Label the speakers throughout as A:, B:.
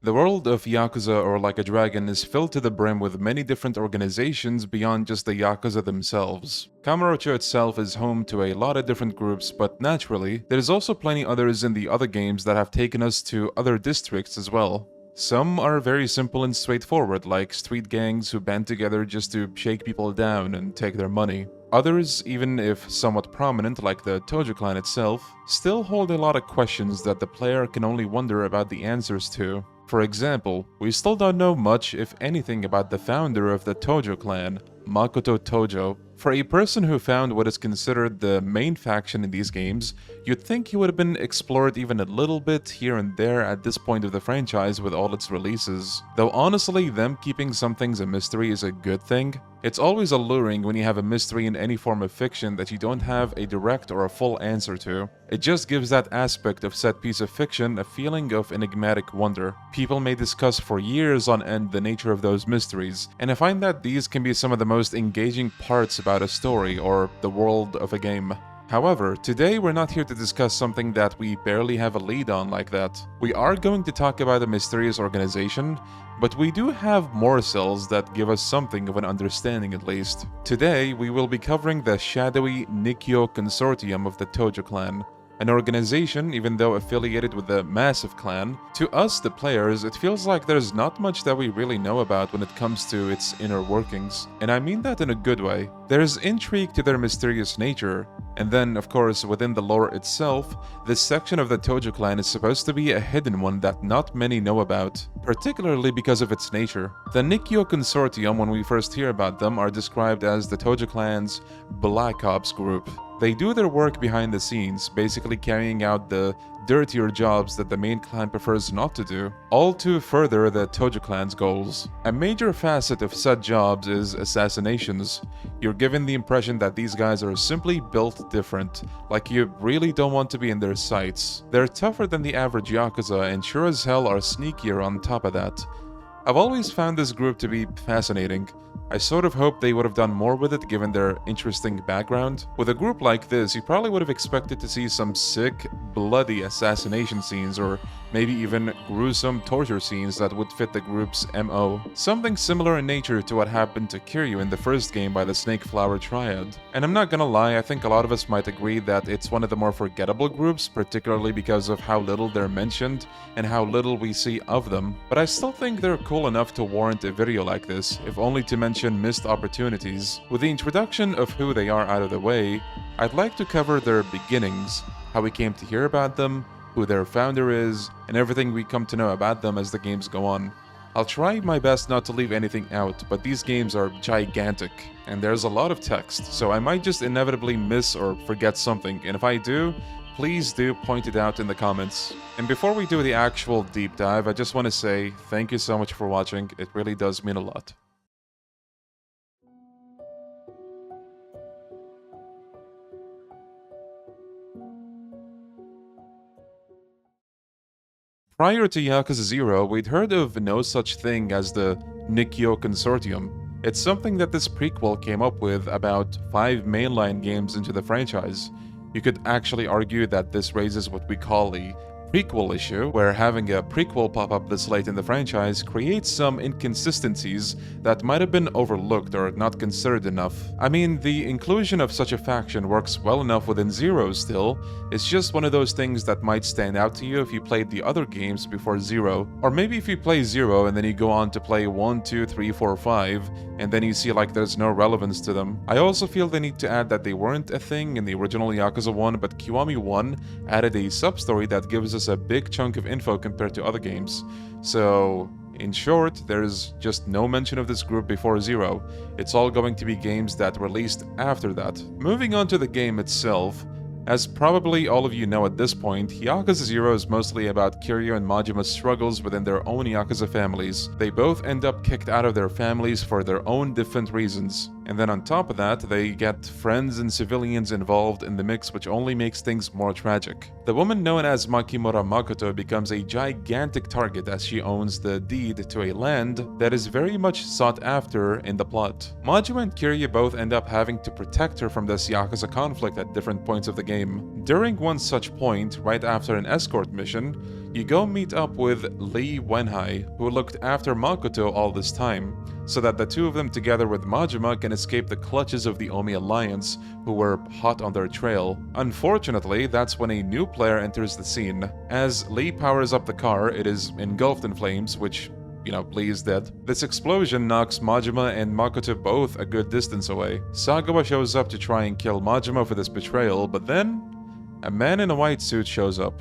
A: The world of Yakuza or Like a Dragon is filled to the brim with many different organizations beyond just the Yakuza themselves. Kamurocho itself is home to a lot of different groups, but naturally, there's also plenty others in the other games that have taken us to other districts as well. Some are very simple and straightforward, like street gangs who band together just to shake people down and take their money. Others, even if somewhat prominent, like the Tojo Clan itself, still hold a lot of questions that the player can only wonder about the answers to. For example, we still don't know much, if anything, about the founder of the Tojo Clan, Makoto Tojo. For a person who found what is considered the main faction in these games, you'd think he would have been explored even a little bit here and there at this point of the franchise with all its releases. Though honestly, them keeping some things a mystery is a good thing. It's always alluring when you have a mystery in any form of fiction that you don't have a direct or a full answer to. It just gives that aspect of said piece of fiction a feeling of enigmatic wonder. People may discuss for years on end the nature of those mysteries, and I find that these can be some of the most engaging parts about a story or the world of a game. However, today we're not here to discuss something that we barely have a lead on like that. We are going to talk about a mysterious organization, but we do have morsels that give us something of an understanding at least. Today, we will be covering the shadowy Nikkyo Consortium of the Tojo Clan. An organization, even though affiliated with the massive clan, to us, the players, it feels like there's not much that we really know about when it comes to its inner workings. And I mean that in a good way. There's intrigue to their mysterious nature, and then, of course, within the lore itself, this section of the Tojo Clan is supposed to be a hidden one that not many know about, particularly because of its nature. The Nikkyo Consortium, when we first hear about them, are described as the Tojo Clan's Black Ops group. They do their work behind the scenes, basically carrying out the dirtier jobs that the main clan prefers not to do, all to further the Tojo Clan's goals. A major facet of said jobs is assassinations. You're given the impression that these guys are simply built different, like you really don't want to be in their sights. They're tougher than the average Yakuza and sure as hell are sneakier on top of that. I've always found this group to be fascinating. I sort of hope they would have done more with it given their interesting background. With a group like this, you probably would have expected to see some sick, bloody assassination scenes or maybe even gruesome torture scenes that would fit the group's MO. Something similar in nature to what happened to Kiryu in the first game by the Snake Flower Triad. And I'm not gonna lie, I think a lot of us might agree that it's one of the more forgettable groups, particularly because of how little they're mentioned and how little we see of them. But I still think they're cool enough to warrant a video like this, if only to mention missed opportunities. With the introduction of who they are out of the way, I'd like to cover their beginnings, how we came to hear about them, who their founder is, and everything we come to know about them as the games go on. I'll try my best not to leave anything out, but these games are gigantic, and there's a lot of text, so I might just inevitably miss or forget something, and if I do, please do point it out in the comments. And before we do the actual deep dive, I just want to say thank you so much for watching, it really does mean a lot. Prior to Yakuza 0, we'd heard of no such thing as the Nikkyo Consortium. It's something that this prequel came up with about 5 mainline games into the franchise. You could actually argue that this raises what we call a prequel issue, where having a prequel pop up this late in the franchise creates some inconsistencies that might have been overlooked or not considered enough. I mean, the inclusion of such a faction works well enough within Zero still, it's just one of those things that might stand out to you if you played the other games before Zero. Or maybe if you play Zero and then you go on to play 1, 2, 3, 4, 5, and then you see like there's no relevance to them. I also feel the need to add that they weren't a thing in the original Yakuza 1, but Kiwami 1 added a sub-story that gives us a big chunk of info compared to other games. So, in short, there's just no mention of this group before Zero. It's all going to be games that released after that. Moving on to the game itself, as probably all of you know at this point, Yakuza 0 is mostly about Kiryu and Majima's struggles within their own Yakuza families. They both end up kicked out of their families for their own different reasons. And then on top of that, they get friends and civilians involved in the mix, which only makes things more tragic. The woman known as Makimura Makoto becomes a gigantic target as she owns the deed to a land that is very much sought after in the plot. Majima and Kiryu both end up having to protect her from this Yakuza conflict at different points of the game. During one such point, right after an escort mission, You go meet up with Lee Wenhai, who looked after Makoto all this time, so that the two of them together with Majima can escape the clutches of the Omi Alliance, who were hot on their trail. Unfortunately, that's when a new player enters the scene. As Lee powers up the car, it is engulfed in flames, which, Lee is dead. This explosion knocks Majima and Makoto both a good distance away. Sagawa shows up to try and kill Majima for this betrayal, but then a man in a white suit shows up.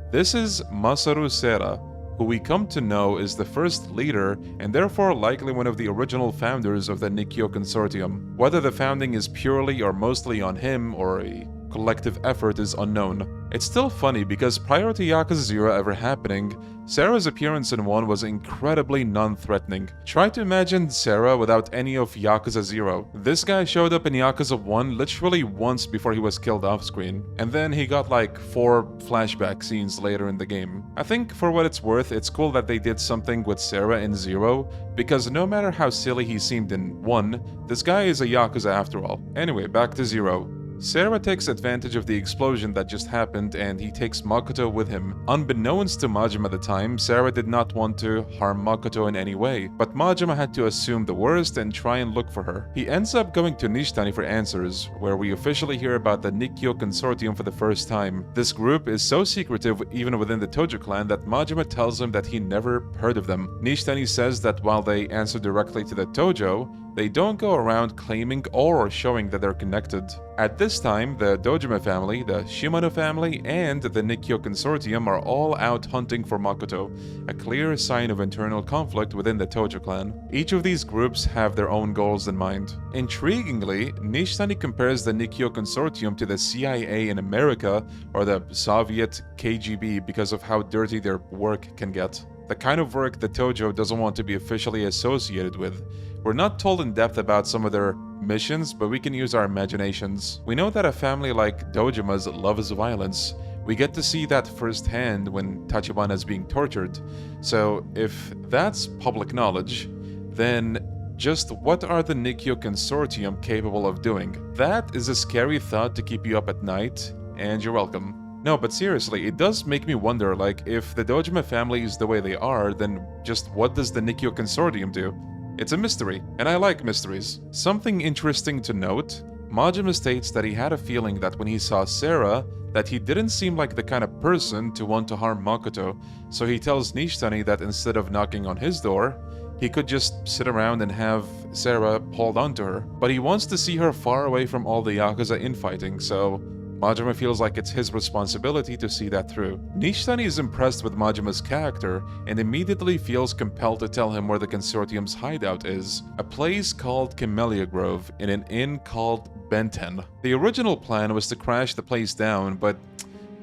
A: This is Masaru Sera, who we come to know is the first leader and therefore likely one of the original founders of the Nikkyo Consortium. Whether the founding is purely or mostly on him or a collective effort is unknown. It's still funny because prior to Yakuza 0 ever happening, Sarah's appearance in 1 was incredibly non-threatening. Try to imagine Sarah without any of Yakuza 0. This guy showed up in Yakuza 1 literally once before he was killed off-screen, and then he got like 4 flashback scenes later in the game. I think for what it's worth, it's cool that they did something with Sarah in 0, because no matter how silly he seemed in 1, this guy is a Yakuza after all. Anyway, back to 0. Sarah takes advantage of the explosion that just happened and he takes Makoto with him. Unbeknownst to Majima at the time, Sarah did not want to harm Makoto in any way, but Majima had to assume the worst and try and look for her. He ends up going to Nishitani for answers, where we officially hear about the Nikkyo Consortium for the first time. This group is so secretive even within the Tojo Clan that Majima tells him that he never heard of them. Nishitani says that while they answer directly to the Tojo, they don't go around claiming or showing that they're connected. At this time, the Dojima family, the Shimano family, and the Nikkyo Consortium are all out hunting for Makoto, a clear sign of internal conflict within the Tojo Clan. Each of these groups have their own goals in mind. Intriguingly, Nishitani compares the Nikkyo Consortium to the CIA in America or the Soviet KGB because of how dirty their work can get. The kind of work the Tojo doesn't want to be officially associated with. We're not told in depth about some of their missions, but we can use our imaginations. We know that a family like Dojima's loves violence. We get to see that firsthand when Tachibana is being tortured. So if that's public knowledge, then just what are the Nikkyo Consortium capable of doing? That is a scary thought to keep you up at night, and you're welcome. No, but seriously, it does make me wonder, like, if the Dojima family is the way they are, then just what does the Nikkyo Consortium do? It's a mystery, and I like mysteries. Something interesting to note, Majima states that he had a feeling that when he saw Sarah, that he didn't seem like the kind of person to want to harm Makoto, so he tells Nishitani that instead of knocking on his door, he could just sit around and have Sarah hold onto her. But he wants to see her far away from all the Yakuza infighting, so Majima feels like it's his responsibility to see that through. Nishitani is impressed with Majima's character and immediately feels compelled to tell him where the Consortium's hideout is, a place called Camellia Grove in an inn called Benten. The original plan was to crash the place down, but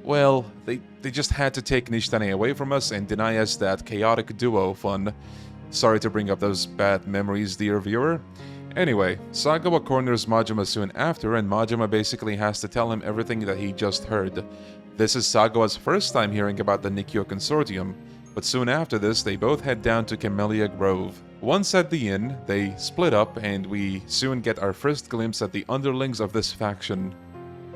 A: well, they just had to take Nishitani away from us and deny us that chaotic duo fun. Sorry to bring up those bad memories, dear viewer. Anyway, Sagawa corners Majima soon after, and Majima basically has to tell him everything that he just heard. This is Sagawa's first time hearing about the Nikkyo Consortium, but soon after this, they both head down to Camellia Grove. Once at the inn, they split up, and we soon get our first glimpse at the underlings of this faction.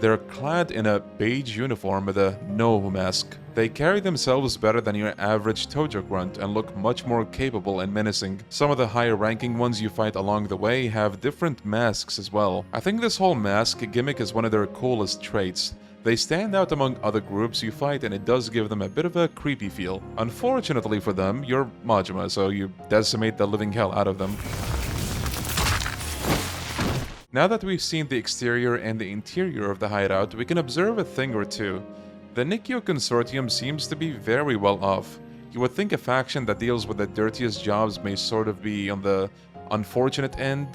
A: They're clad in a beige uniform with a no mask. They carry themselves better than your average Tojo grunt and look much more capable and menacing. Some of the higher ranking ones you fight along the way have different masks as well. I think this whole mask gimmick is one of their coolest traits. They stand out among other groups you fight and it does give them a bit of a creepy feel. Unfortunately for them, you're Majima, so you decimate the living hell out of them. Now that we've seen the exterior and the interior of the hideout, we can observe a thing or two. The Nikkyo Consortium seems to be very well off. You would think a faction that deals with the dirtiest jobs may sort of be on the unfortunate end,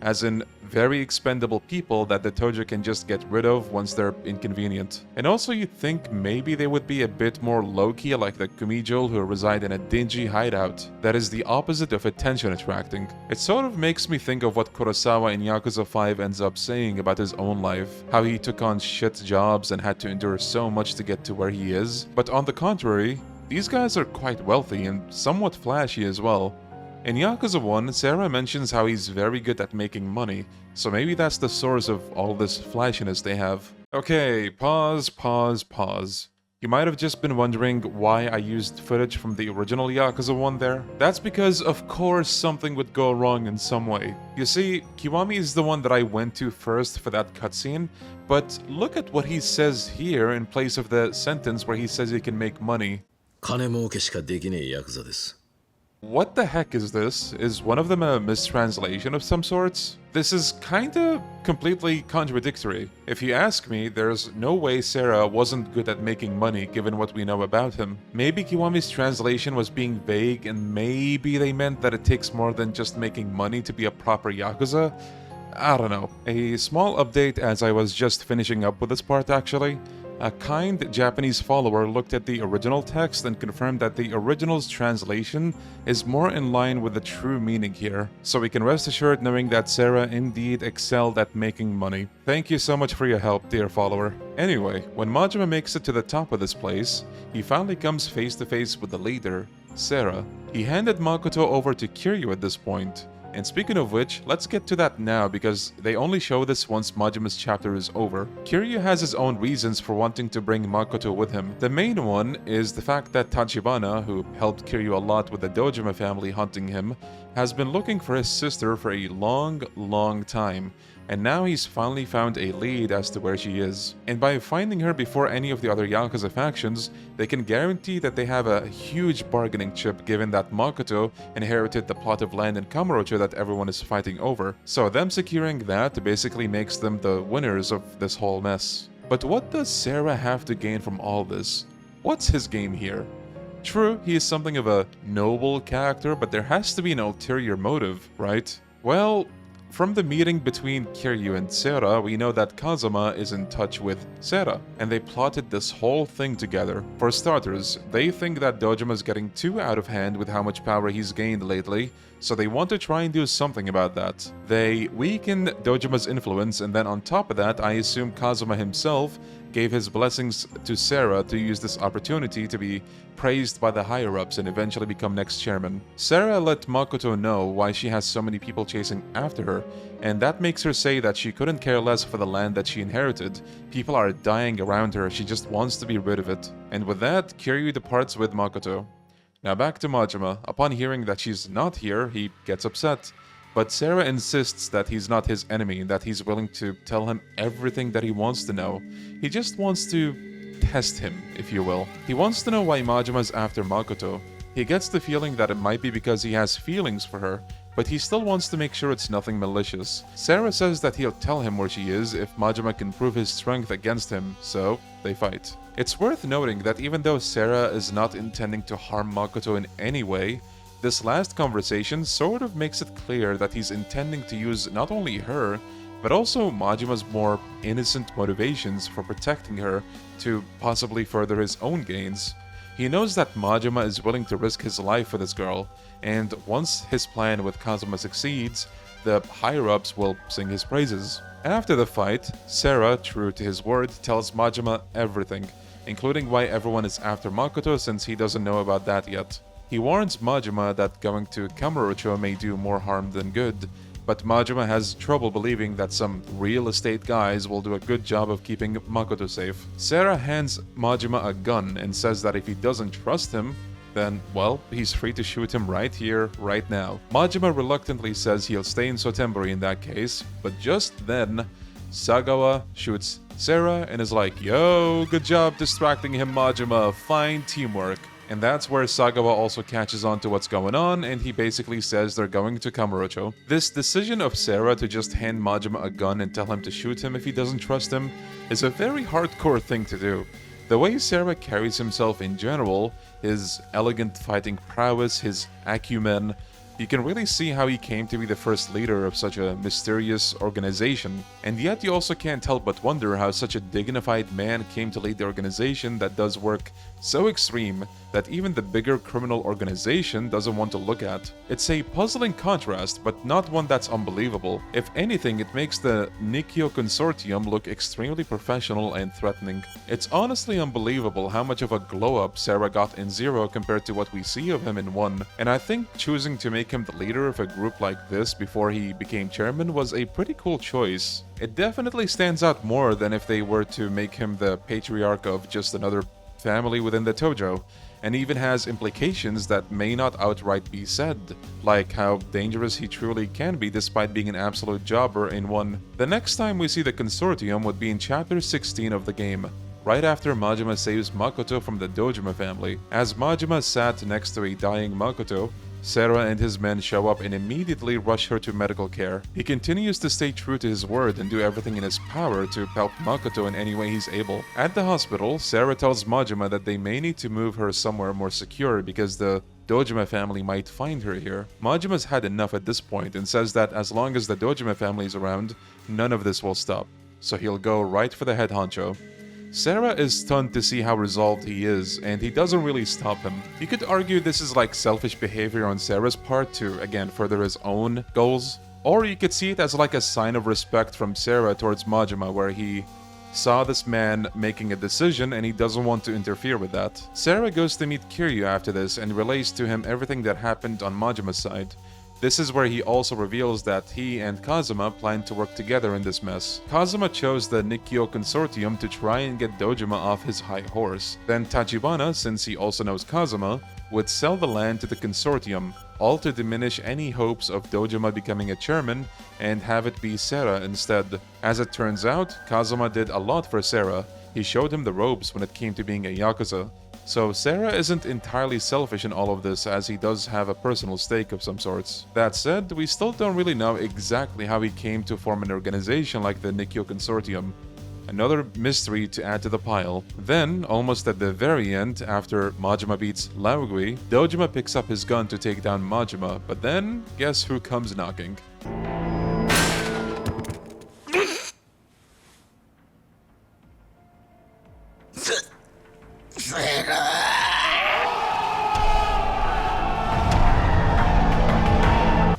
A: as in very expendable people that the Tojo can just get rid of once they're inconvenient. And also you'd think maybe they would be a bit more low-key like the Kumijol who reside in a dingy hideout that is the opposite of attention-attracting. It sort of makes me think of what Kurosawa in Yakuza 5 ends up saying about his own life, how he took on shit jobs and had to endure so much to get to where he is. But on the contrary, these guys are quite wealthy and somewhat flashy as well. In Yakuza 1, Sarah mentions how he's very good at making money, so maybe that's the source of all this flashiness they have. Okay, pause. You might have just been wondering why I used footage from the original Yakuza 1 there. That's because, of course, something would go wrong in some way. You see, Kiwami is the one that I went to first for that cutscene, but look at what he says here in place of the sentence where he says he can make money.
B: 金儲けしかできねえヤクザです。
A: What the heck is this? Is one of them a mistranslation of some sorts? This is kinda completely contradictory. If you ask me, there's no way Sarah wasn't good at making money given what we know about him. Maybe Kiwami's translation was being vague and maybe they meant that it takes more than just making money to be a proper Yakuza? I don't know. A small update as I was just finishing up with this part actually. A kind Japanese follower looked at the original text and confirmed that the original's translation is more in line with the true meaning here, so we can rest assured knowing that Sarah indeed excelled at making money. Thank you so much for your help, dear follower. Anyway, when Majima makes it to the top of this place, he finally comes face to face with the leader, Sarah. He handed Makoto over to Kiryu at this point. And speaking of which, let's get to that now because they only show this once Majima's chapter is over. Kiryu has his own reasons for wanting to bring Makoto with him. The main one is the fact that Tachibana, who helped Kiryu a lot with the Dojima family hunting him, has been looking for his sister for a long time. And now he's finally found a lead as to where she is. And by finding her before any of the other Yakuza factions, they can guarantee that they have a huge bargaining chip given that Makoto inherited the plot of land in Kamurocho that everyone is fighting over. So them securing that basically makes them the winners of this whole mess. But what does Sarah have to gain from all this? What's his game here? True, he is something of a noble character, but there has to be an ulterior motive, right? Well, from the meeting between Kiryu and Sarah, we know that Kazama is in touch with Sarah, and they plotted this whole thing together. For starters, they think that Dojima is getting too out of hand with how much power he's gained lately, so they want to try and do something about that. They weaken Dojima's influence, and then on top of that, I assume Kazama himself gave his blessings to Sarah to use this opportunity to be praised by the higher-ups and eventually become next chairman. Sarah let Makoto know why she has so many people chasing after her, and that makes her say that she couldn't care less for the land that she inherited. People are dying around her, she just wants to be rid of it. And with that, Kiryu departs with Makoto. Now back to Majima. Upon hearing that she's not here, he gets upset. But Sarah insists that he's not his enemy and that he's willing to tell him everything that he wants to know. He just wants to test him, if you will. He wants to know why Majima's after Makoto. He gets the feeling that it might be because he has feelings for her, but he still wants to make sure it's nothing malicious. Sarah says that he'll tell him where she is if Majima can prove his strength against him, so they fight. It's worth noting that even though Sarah is not intending to harm Makoto in any way, this last conversation sort of makes it clear that he's intending to use not only her, but also Majima's more innocent motivations for protecting her to possibly further his own gains. He knows that Majima is willing to risk his life for this girl, and once his plan with Kazama succeeds, the higher-ups will sing his praises. After the fight, Sarah, true to his word, tells Majima everything, including why everyone is after Makoto since he doesn't know about that yet. He warns Majima that going to Kamurocho may do more harm than good, but Majima has trouble believing that some real estate guys will do a good job of keeping Makoto safe. Sarah hands Majima a gun and says that if he doesn't trust him, then, well, he's free to shoot him right here, right now. Majima reluctantly says he'll stay in Sotenbori in that case, but just then, Sagawa shoots Sarah and is like, "Yo, good job distracting him, Majima, fine teamwork." And that's where Sagawa also catches on to what's going on, and he basically says they're going to Kamurocho. This decision of Sarah to just hand Majima a gun and tell him to shoot him if he doesn't trust him is a very hardcore thing to do. The way Sarah carries himself in general, his elegant fighting prowess, his acumen, you can really see how he came to be the first leader of such a mysterious organization. And yet you also can't help but wonder how such a dignified man came to lead the organization that does work so extreme that even the bigger criminal organization doesn't want to look at. It's a puzzling contrast, but not one that's unbelievable. If anything, it makes the Nikkyo Consortium look extremely professional and threatening. It's honestly unbelievable how much of a glow-up Sarah got in Zero compared to what we see of him in 1, and I think choosing to make him the leader of a group like this before he became chairman was a pretty cool choice. It definitely stands out more than if they were to make him the patriarch of just another family within the Tojo, and even has implications that may not outright be said, like how dangerous he truly can be despite being an absolute jobber in one. The next time we see the Consortium would be in chapter 16 of the game, right after Majima saves Makoto from the Dojima family. As Majima sat next to a dying Makoto, Sera and his men show up and immediately rush her to medical care. He continues to stay true to his word and do everything in his power to help Makoto in any way he's able. At the hospital, Sera tells Majima that they may need to move her somewhere more secure because the Dojima family might find her here. Majima's had enough at this point and says that as long as the Dojima family is around, none of this will stop. So he'll go right for the head honcho. Sera is stunned to see how resolved he is, and he doesn't really stop him. You could argue this is like selfish behavior on Sera's part to, again, further his own goals. Or you could see it as like a sign of respect from Sera towards Majima, where he saw this man making a decision and he doesn't want to interfere with that. Sera goes to meet Kiryu after this and relays to him everything that happened on Majima's side. This is where he also reveals that he and Kazuma plan to work together in this mess. Kazuma chose the Nikkyo Consortium to try and get Dojima off his high horse. Then Tachibana, since he also knows Kazuma, would sell the land to the Consortium, all to diminish any hopes of Dojima becoming a chairman and have it be Sera instead. As it turns out, Kazuma did a lot for Sera. He showed him the ropes when it came to being a Yakuza. So Sera isn't entirely selfish in all of this, as he does have a personal stake of some sorts. That said, we still don't really know exactly how he came to form an organization like the Nikkyo Consortium. Another mystery to add to the pile. Then, almost at the very end, after Majima beats Laogui, Dojima picks up his gun to take down Majima, but then, guess who comes knocking?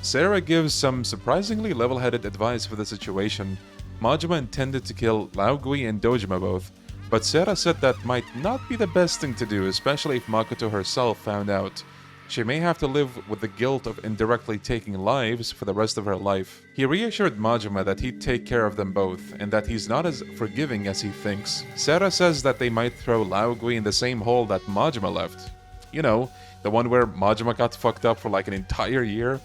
A: Sera gives some surprisingly level-headed advice for the situation. Majima intended to kill Laogui and Dojima both, but Sera said that might not be the best thing to do, especially if Makoto herself found out. She may have to live with the guilt of indirectly taking lives for the rest of her life. He reassured Majima that he'd take care of them both, and that he's not as forgiving as he thinks. Sera says that they might throw Laogui in the same hole that Majima left. You know, the one where Majima got fucked up for like an entire year.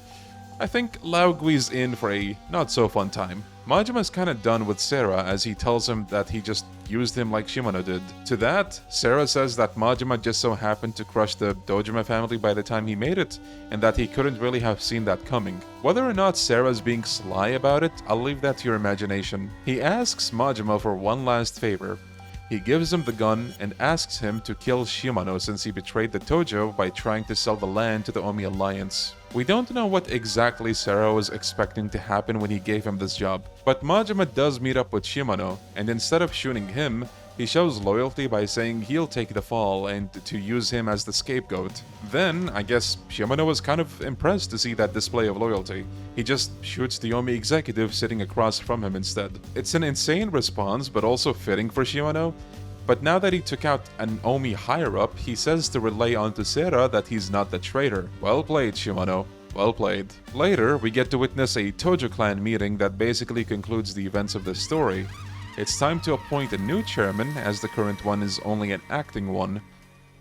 A: I think Laogui's in for a not-so-fun time. Majima's kinda done with Sera, as he tells him that he just used him like Shimano did. To that, Sera says that Majima just so happened to crush the Dojima family by the time he made it, and that he couldn't really have seen that coming. Whether or not Sera's being sly about it, I'll leave that to your imagination. He asks Majima for one last favor. He gives him the gun and asks him to kill Shimano since he betrayed the Tojo by trying to sell the land to the Omi Alliance. We don't know what exactly Sera was expecting to happen when he gave him this job, but Majima does meet up with Shimano, and instead of shooting him, he shows loyalty by saying he'll take the fall and to use him as the scapegoat. Then, I guess Shimano was kind of impressed to see that display of loyalty. He just shoots the Omi executive sitting across from him instead. It's an insane response, but also fitting for Shimano. But now that he took out an Omi higher-up, he says to relay onto Sera that he's not the traitor. Well played, Shimano. Well played. Later, we get to witness a Tojo Clan meeting that basically concludes the events of the story. It's time to appoint a new chairman, as the current one is only an acting one.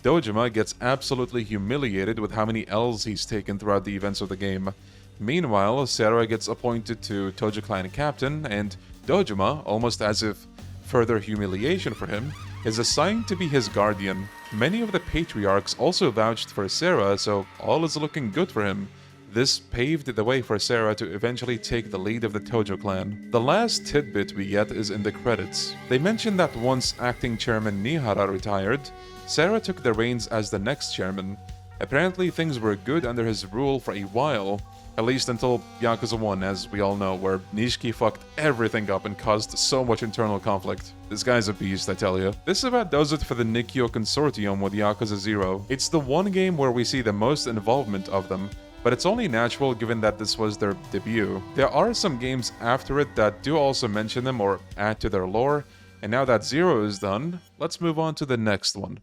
A: Dojima gets absolutely humiliated with how many L's he's taken throughout the events of the game. Meanwhile, Sera gets appointed to Tojo Clan captain, and Dojima, almost as if further humiliation for him, is assigned to be his guardian. Many of the patriarchs also vouched for Sera, so all is looking good for him. This paved the way for Sera to eventually take the lead of the Tojo Clan. The last tidbit we get is in the credits. They mention that once acting chairman Nihara retired, Sera took the reins as the next chairman. Apparently things were good under his rule for a while, at least until Yakuza 1, as we all know, where Nishiki fucked everything up and caused so much internal conflict. This guy's a beast, I tell you. This about does it for the Nikkyo Consortium with Yakuza 0. It's the one game where we see the most involvement of them, but it's only natural given that this was their debut. There are some games after it that do also mention them or add to their lore, and now that 0 is done, let's move on to the next one.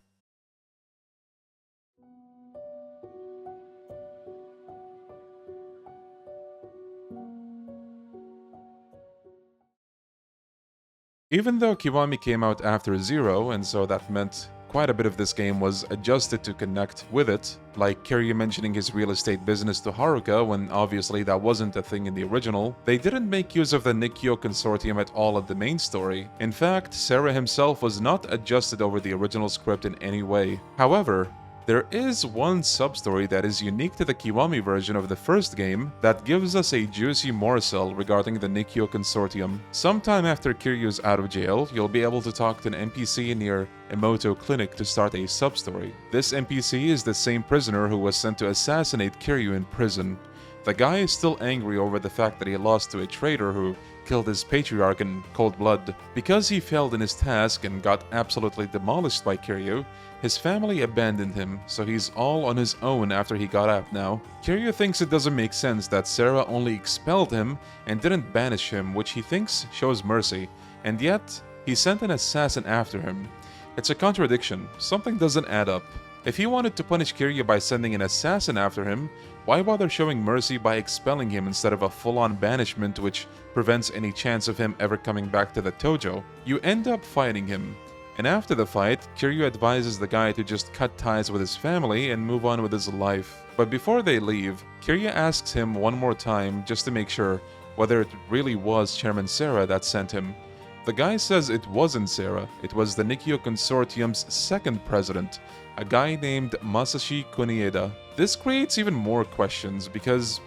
A: Even though Kiwami came out after 0, and so that meant quite a bit of this game was adjusted to connect with it, like Kiryu mentioning his real estate business to Haruka when obviously that wasn't a thing in the original. They didn't make use of the Nikkyo Consortium at all in the main story. In fact, Sera himself was not adjusted over the original script in any way. However, there is one sub-story that is unique to the Kiwami version of the first game that gives us a juicy morsel regarding the Nikkyo Consortium. Sometime after Kiryu's out of jail, you'll be able to talk to an NPC near Emoto Clinic to start a sub-story. This NPC is the same prisoner who was sent to assassinate Kiryu in prison. The guy is still angry over the fact that he lost to a traitor who killed his patriarch in cold blood. Because he failed in his task and got absolutely demolished by Kiryu, his family abandoned him, so he's all on his own after he got out now. Kiryu thinks it doesn't make sense that Sera only expelled him and didn't banish him, which he thinks shows mercy, and yet he sent an assassin after him. It's a contradiction. Something doesn't add up. If he wanted to punish Kiryu by sending an assassin after him, why bother showing mercy by expelling him instead of a full-on banishment which prevents any chance of him ever coming back to the Tojo? You end up fighting him. And after the fight, Kiryu advises the guy to just cut ties with his family and move on with his life. But before they leave, Kiryu asks him one more time just to make sure whether it really was Chairman Sera that sent him. The guy says it wasn't Sera, it was the Nikkyo Consortium's second president, a guy named Masashi Kunieda. This creates even more questions because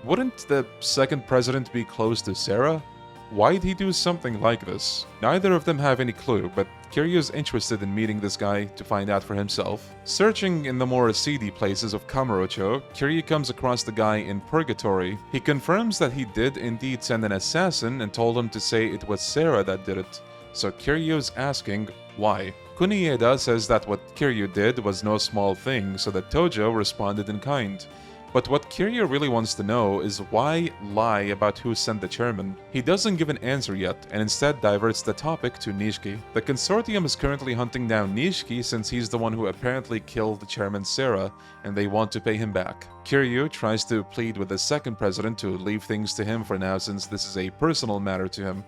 A: wouldn't the second president be close to Sera? Why'd he do something like this? Neither of them have any clue, but Kiryu's interested in meeting this guy to find out for himself. Searching in the more seedy places of Kamurocho, Kiryu comes across the guy in Purgatory. He confirms that he did indeed send an assassin and told him to say it was Sera that did it. So Kiryu's asking why. Kunieda says that what Kiryu did was no small thing, so the Tojo responded in kind. But what Kiryu really wants to know is why lie about who sent the chairman. He doesn't give an answer yet, and instead diverts the topic to Nishiki. The consortium is currently hunting down Nishiki since he's the one who apparently killed the chairman Sera, and they want to pay him back. Kiryu tries to plead with the second president to leave things to him for now since this is a personal matter to him,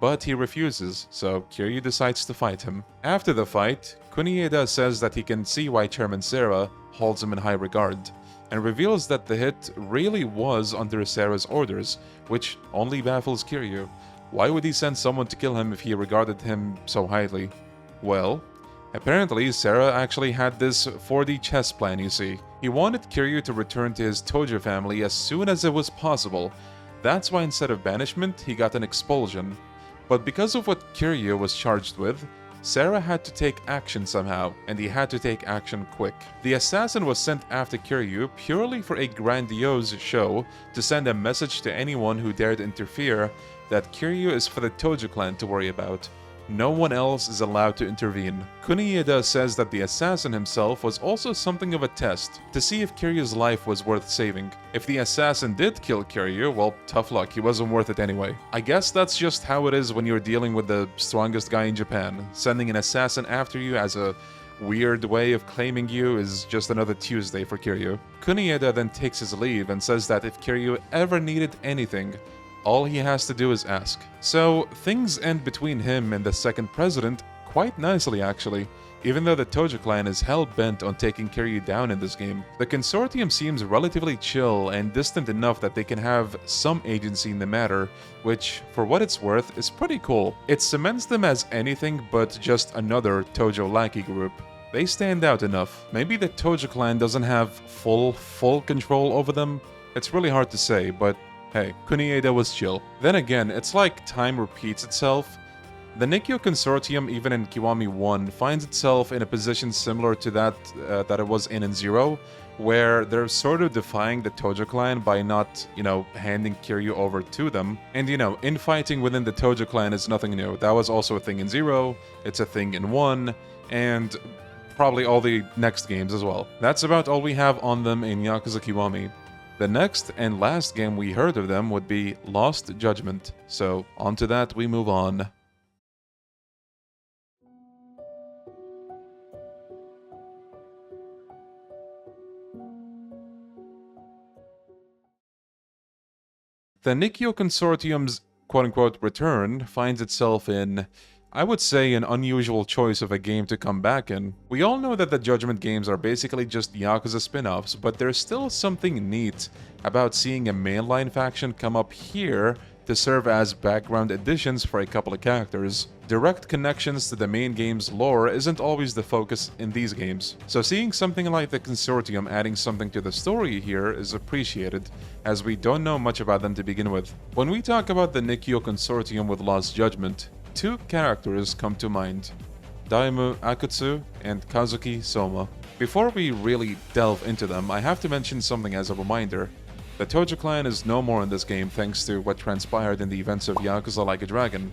A: but he refuses, so Kiryu decides to fight him. After the fight, Kunieda says that he can see why Chairman Sera holds him in high regard, and reveals that the hit really was under Sera's orders, which only baffles Kiryu. Why would he send someone to kill him if he regarded him so highly? Well, apparently Sera actually had this 4D chess plan, you see. He wanted Kiryu to return to his Tojo family as soon as it was possible. That's why instead of banishment, he got an expulsion. But because of what Kiryu was charged with, Sera had to take action somehow, and he had to take action quick. The assassin was sent after Kiryu purely for a grandiose show to send a message to anyone who dared interfere that Kiryu is for the Tojo Clan to worry about. No one else is allowed to intervene. Kunieda says that the assassin himself was also something of a test, to see if Kiryu's life was worth saving. If the assassin did kill Kiryu, well, tough luck, he wasn't worth it anyway. I guess that's just how it is when you're dealing with the strongest guy in Japan. Sending an assassin after you as a weird way of claiming you is just another Tuesday for Kiryu. Kunieda then takes his leave and says that if Kiryu ever needed anything, all he has to do is ask. So, things end between him and the second president quite nicely actually, even though the Tojo Clan is hell-bent on taking Kiryu down in this game. The consortium seems relatively chill and distant enough that they can have some agency in the matter, which, for what it's worth, is pretty cool. It cements them as anything but just another Tojo lackey group. They stand out enough. Maybe the Tojo Clan doesn't have full control over them? It's really hard to say, but hey, Kunieda was chill. Then again, it's like time repeats itself. The Nikkyo Consortium, even in Kiwami 1, finds itself in a position similar to that that it was in 0, where they're sort of defying the Tojo Clan by not, handing Kiryu over to them. And infighting within the Tojo Clan is nothing new. That was also a thing in 0, it's a thing in 1, and probably all the next games as well. That's about all we have on them in Yakuza Kiwami. The next and last game we heard of them would be Lost Judgment, so onto that we move on. The Nikkyo Consortium's quote-unquote return finds itself in, I would say an unusual choice of a game to come back in. We all know that the Judgment games are basically just Yakuza spin-offs, but there's still something neat about seeing a mainline faction come up here to serve as background additions for a couple of characters. Direct connections to the main game's lore isn't always the focus in these games, so seeing something like the Consortium adding something to the story here is appreciated, as we don't know much about them to begin with. When we talk about the Nikkyo Consortium with Lost Judgment, two characters come to mind: Daimu Akutsu and Kazuki Soma. Before we really delve into them, I have to mention something as a reminder. The Tojo Clan is no more in this game thanks to what transpired in the events of Yakuza Like a Dragon.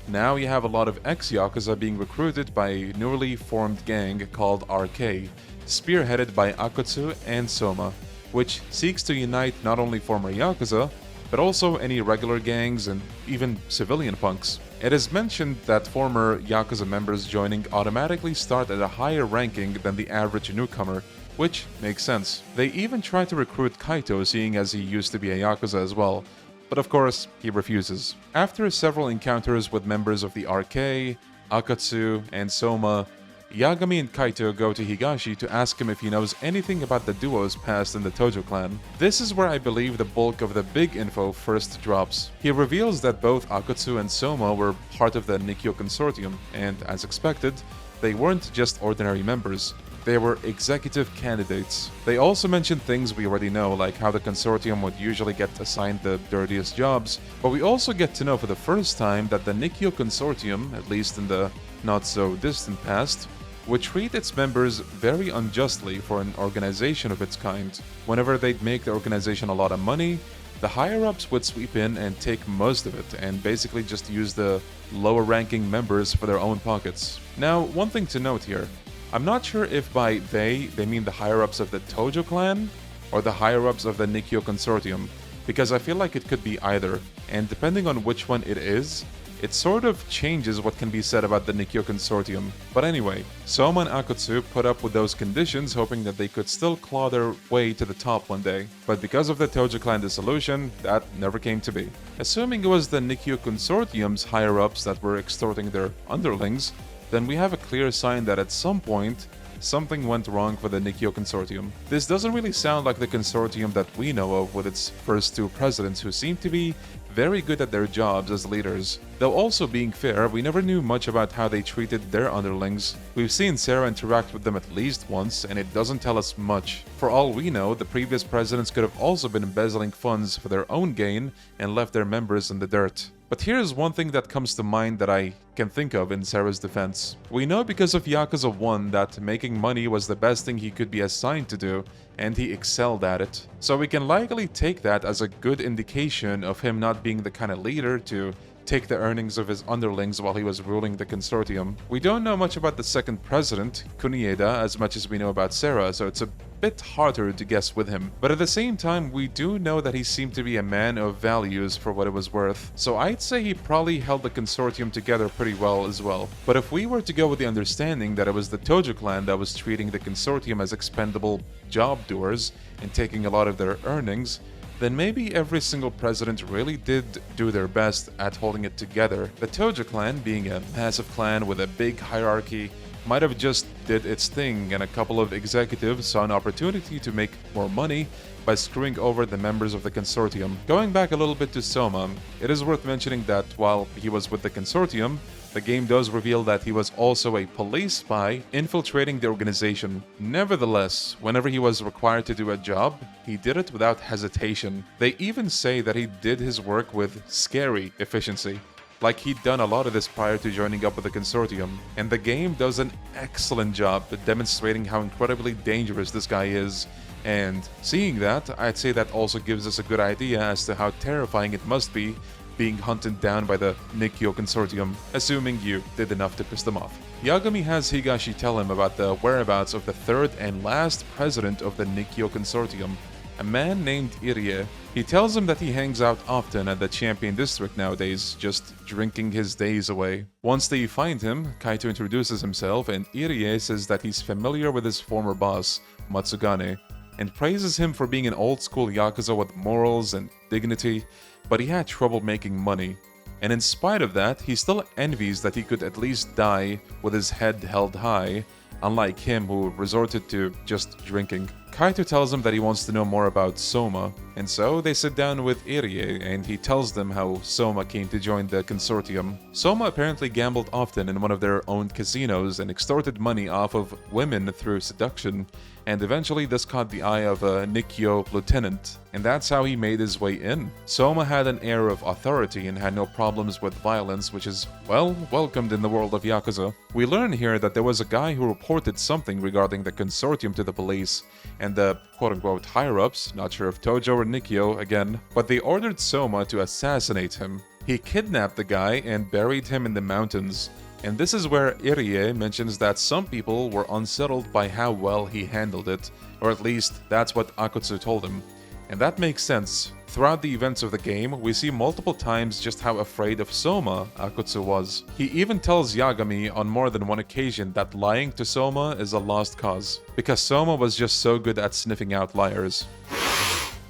A: Now you have a lot of ex-Yakuza being recruited by a newly formed gang called RK, spearheaded by Akutsu and Soma, which seeks to unite not only former Yakuza, but also any regular gangs and even civilian punks. It is mentioned that former Yakuza members joining automatically start at a higher ranking than the average newcomer, which makes sense. They even try to recruit Kaito, seeing as he used to be a Yakuza as well, but of course, he refuses. After several encounters with members of the RK, Akutsu, and Soma, Yagami and Kaito go to Higashi to ask him if he knows anything about the duo's past in the Tojo Clan. This is where I believe the bulk of the big info first drops. He reveals that both Akutsu and Soma were part of the Nikkyo Consortium, and as expected, they weren't just ordinary members. They were executive candidates. They also mentioned things we already know, like how the Consortium would usually get assigned the dirtiest jobs, but we also get to know for the first time that the Nikkyo Consortium, at least in the not-so-distant past, would treat its members very unjustly for an organization of its kind. Whenever they'd make the organization a lot of money, the higher-ups would sweep in and take most of it, and basically just use the lower-ranking members for their own pockets. Now, one thing to note here. I'm not sure if by they mean the higher-ups of the Tojo Clan or the higher-ups of the Nikkyo Consortium, because I feel like it could be either, and depending on which one it is, it sort of changes what can be said about the Nikkyo Consortium. But anyway, Soma and Akutsu put up with those conditions hoping that they could still claw their way to the top one day. But because of the Tojo Clan dissolution, that never came to be. Assuming it was the Nikkyo Consortium's higher-ups that were extorting their underlings, then we have a clear sign that at some point, something went wrong for the Nikkyo Consortium. This doesn't really sound like the consortium that we know of with its first two presidents who seem to be very good at their jobs as leaders. Though also being fair, we never knew much about how they treated their underlings. We've seen Sarah interact with them at least once, and it doesn't tell us much. For all we know, the previous presidents could have also been embezzling funds for their own gain and left their members in the dirt. But here's one thing that comes to mind that I can think of in Sarah's defense. We know because of Yakuza 1 that making money was the best thing he could be assigned to do, and he excelled at it. So we can likely take that as a good indication of him not being the kind of leader to take the earnings of his underlings while he was ruling the consortium. We don't know much about the second president, Kunieda, as much as we know about Sarah, so it's a bit harder to guess with him. But at the same time, we do know that he seemed to be a man of values for what it was worth. So I'd say he probably held the consortium together pretty well as well. But if we were to go with the understanding that it was the Tojo Clan that was treating the consortium as expendable job doers and taking a lot of their earnings, then maybe every single president really did do their best at holding it together. The Tojo Clan, being a massive clan with a big hierarchy, might have just did its thing, and a couple of executives saw an opportunity to make more money by screwing over the members of the consortium. Going back a little bit to Soma, it is worth mentioning that while he was with the consortium, the game does reveal that he was also a police spy infiltrating the organization. Nevertheless, whenever he was required to do a job, he did it without hesitation. They even say that he did his work with scary efficiency. Like he'd done a lot of this prior to joining up with the consortium, and the game does an excellent job at demonstrating how incredibly dangerous this guy is. And seeing that, I'd say that also gives us a good idea as to how terrifying it must be being hunted down by the Nikkyo Consortium, assuming you did enough to piss them off. Yagami has Higashi tell him about the whereabouts of the third and last president of the Nikkyo Consortium, a man named Irie. He tells him that he hangs out often at the Champion District nowadays, just drinking his days away. Once they find him, Kaito introduces himself, and Irie says that he's familiar with his former boss, Matsugane, and praises him for being an old-school Yakuza with morals and dignity, but he had trouble making money. And in spite of that, he still envies that he could at least die with his head held high, unlike him who resorted to just drinking. Kaito tells him that he wants to know more about Soma, and so they sit down with Irie and he tells them how Soma came to join the consortium. Soma apparently gambled often in one of their own casinos and extorted money off of women through seduction, and eventually this caught the eye of a Nikkyo lieutenant, and that's how he made his way in. Soma had an air of authority and had no problems with violence, which is, well, welcomed in the world of Yakuza. We learn here that there was a guy who reported something regarding the consortium to the police, and the quote-unquote higher-ups, not sure if Tojo or Nikkyo again, but they ordered Soma to assassinate him. He kidnapped the guy and buried him in the mountains. And this is where Irie mentions that some people were unsettled by how well he handled it, or at least that's what Akutsu told him. And that makes sense. Throughout the events of the game, we see multiple times just how afraid of Soma Akutsu was. He even tells Yagami on more than one occasion that lying to Soma is a lost cause, because Soma was just so good at sniffing out liars.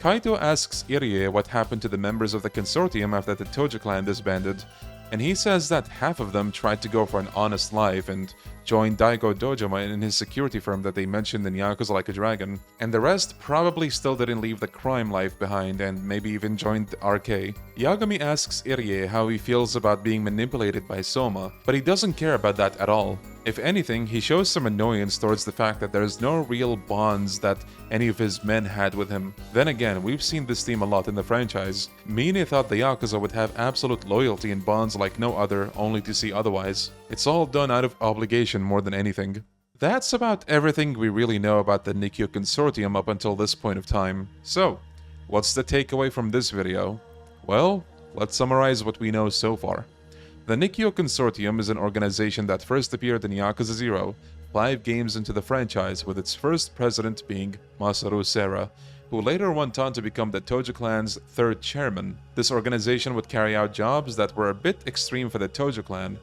A: Kaito asks Irie what happened to the members of the consortium after the Tojo Clan disbanded, and he says that half of them tried to go for an honest life and join Daigo Dojima in his security firm that they mentioned in Yakuza Like a Dragon, and the rest probably still didn't leave the crime life behind and maybe even joined RK. Yagami asks Irie how he feels about being manipulated by Soma, but he doesn't care about that at all. If anything, he shows some annoyance towards the fact that there's no real bonds that any of his men had with him. Then again, we've seen this theme a lot in the franchise. Mine thought the Yakuza would have absolute loyalty and bonds like no other, only to see otherwise. It's all done out of obligation more than anything. That's about everything we really know about the Nikkyo Consortium up until this point of time. So, what's the takeaway from this video? Well, let's summarize what we know so far. The Nikkyo Consortium is an organization that first appeared in Yakuza 0, 5 games into the franchise, with its first president being Masaru Sera, who later went on to become the Tojo Clan's 3rd chairman. This organization would carry out jobs that were a bit extreme for the Tojo Clan.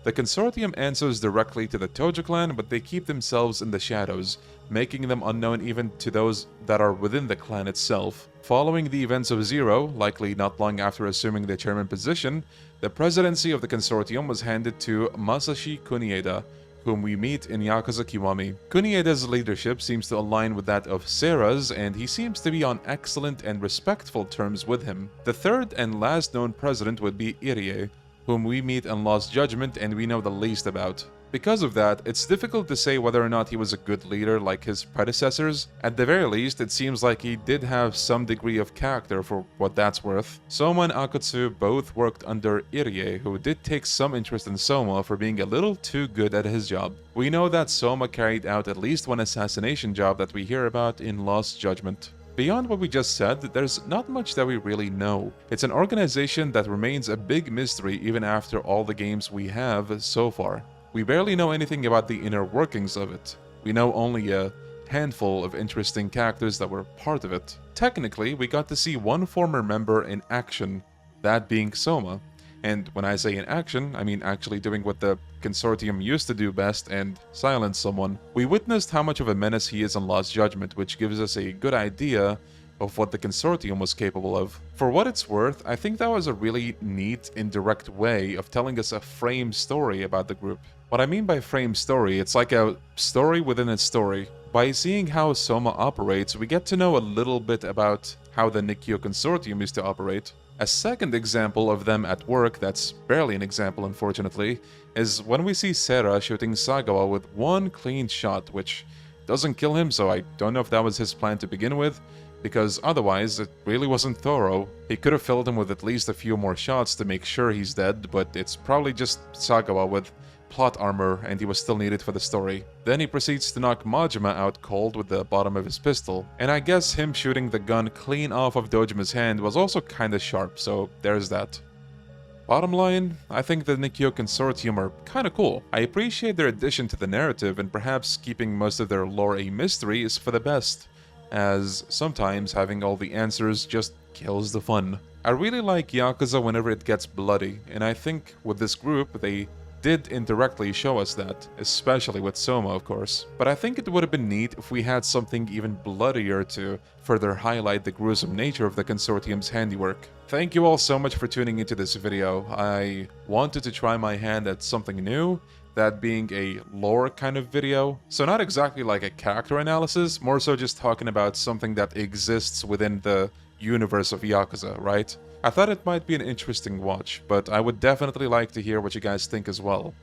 A: The consortium answers directly to the Tojo Clan, but they keep themselves in the shadows, making them unknown even to those that are within the clan itself. Following the events of Zero, likely not long after assuming the chairman position, the presidency of the consortium was handed to Masashi Kunieda, whom we meet in Yakuza Kiwami. Kunieda's leadership seems to align with that of Sera's, and he seems to be on excellent and respectful terms with him. The third and last known president would be Irie, whom we meet in Lost Judgment and we know the least about. Because of that, it's difficult to say whether or not he was a good leader like his predecessors. At the very least, it seems like he did have some degree of character for what that's worth. Soma and Akutsu both worked under Irie, who did take some interest in Soma for being a little too good at his job. We know that Soma carried out at least one assassination job that we hear about in Lost Judgment. Beyond what we just said, there's not much that we really know. It's an organization that remains a big mystery even after all the games we have so far. We barely know anything about the inner workings of it. We know only a handful of interesting characters that were part of it. Technically, we got to see one former member in action, that being Soma. And when I say in action, I mean actually doing what the consortium used to do best and silence someone. We witnessed how much of a menace he is in Lost Judgment, which gives us a good idea of what the consortium was capable of. For what it's worth, I think that was a really neat, indirect way of telling us a framed story about the group. What I mean by framed story, it's like a story within a story. By seeing how Soma operates, we get to know a little bit about how the Nikkyo Consortium used to operate. A second example of them at work, that's barely an example unfortunately, is when we see Sera shooting Sagawa with one clean shot, which doesn't kill him, so I don't know if that was his plan to begin with, because otherwise it really wasn't thorough. He could have filled him with at least a few more shots to make sure he's dead, but it's probably just Sagawa with plot armor and he was still needed for the story. Then he proceeds to knock Majima out cold with the bottom of his pistol, and I guess him shooting the gun clean off of Dojima's hand was also kinda sharp, so there's that. Bottom line, I think the Nikkyo Consortium are kinda cool. I appreciate their addition to the narrative, and perhaps keeping most of their lore a mystery is for the best, as sometimes having all the answers just kills the fun. I really like Yakuza whenever it gets bloody, and I think with this group they did indirectly show us that, especially with Soma, of course. But I think it would have been neat if we had something even bloodier to further highlight the gruesome nature of the Consortium's handiwork. Thank you all so much for tuning into this video. I wanted to try my hand at something new, that being a lore kind of video. So not exactly like a character analysis, more so just talking about something that exists within the universe of Yakuza, right? I thought it might be an interesting watch, but I would definitely like to hear what you guys think as well.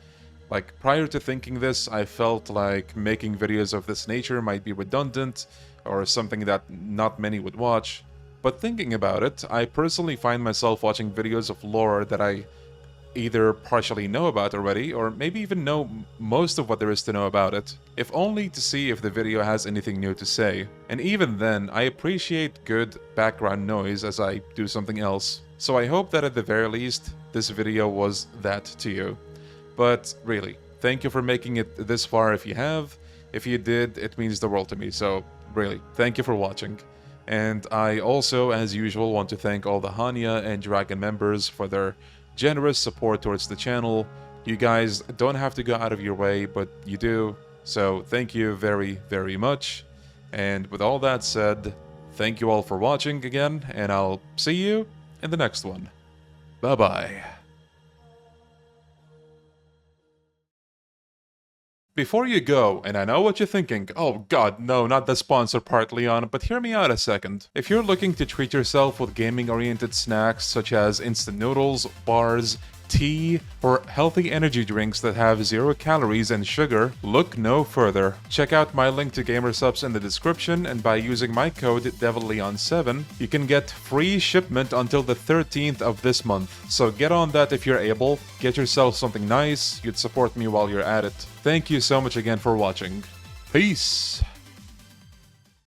A: Like, prior to thinking this, I felt like making videos of this nature might be redundant, or something that not many would watch. But thinking about it, I personally find myself watching videos of lore that I either partially know about already, or maybe even know most of what there is to know about it, if only to see if the video has anything new to say. And even then, I appreciate good background noise as I do something else. So I hope that at the very least, this video was that to you. But really, thank you for making it this far if you have. If you did, it means the world to me, so really, thank you for watching. And I also, as usual, want to thank all the Hannya and Dragon members for their generous support towards the channel. You guys don't have to go out of your way, but you do. So thank you very, very much. And with all that said, thank you all for watching again, and I'll see you in the next one. Bye-bye. Before you go, and I know what you're thinking, oh god, no, not the sponsor part, Leon, but hear me out a second. If you're looking to treat yourself with gaming-oriented snacks such as instant noodles, bars, tea, or healthy energy drinks that have 0 calories and sugar, look no further. Check out my link to GamerSupps in the description, and by using my code DevilLeon7, you can get free shipment until the 13th of this month. So get on that if you're able, get yourself something nice, you'd support me while you're at it. Thank you so much again for watching. Peace!